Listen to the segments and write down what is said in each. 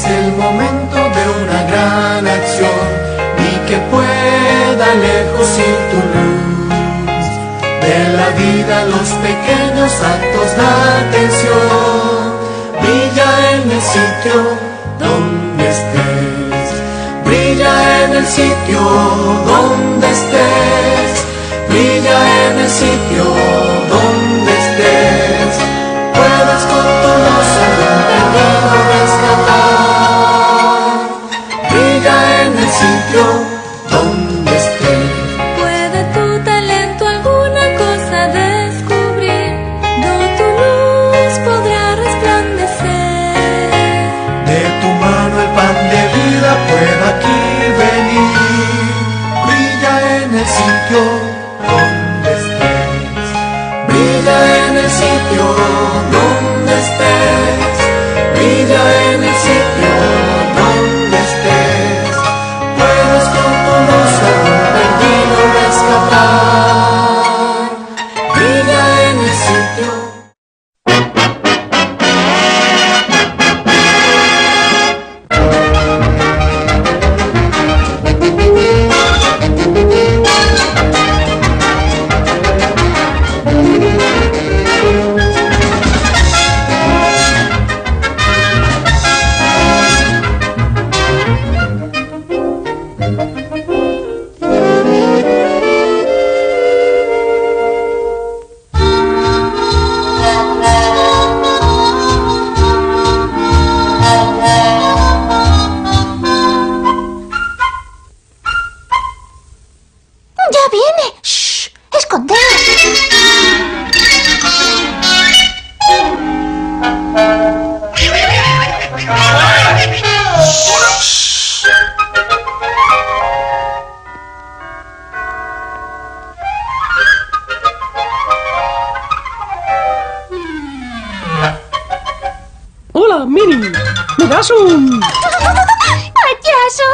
es el momento de una gran acción y que pueda lejos ir tu luz. De la vida los pequeños actos de atención. Brilla en el sitio donde estés. Brilla en el sitio donde estés. Brilla en el sitio donde estés. Puedes con tu luz algún perdido rescatar. Brilla en el sitio donde estés. Puede tu talento alguna cosa descubrir, donde tu luz podrá resplandecer. De tu mano el pan de vida puede aquí venir. Brilla en el sitio donde estés. Brilla en el sitio donde estés. Brilla en el sitio donde estés. Puedes con tu luz algún perdido rescatar. Brilla en el sitio. ¡Ya viene! ¡Shh! ¡Escondeos! Hola, Mini. ¿Me das un...? ¡Payaso!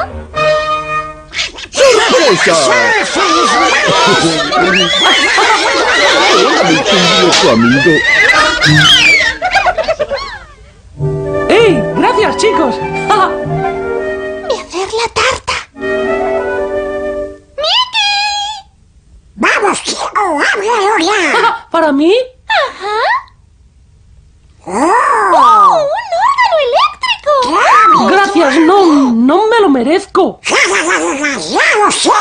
¡Sorpresa! Hola, mi querido amigo. ¡Ey! ¡Gracias, chicos! ¡Voy a hacer la tarta! ¡Mickey! ¡Vamos, chico! ¡Ábrelo ya! ¿Para mí? ¡Ajá! ¡Oh! ¡Oh! ¡Un órgano eléctrico! ¡Claro! Gracias, no me lo merezco. ¡Ya lo sé!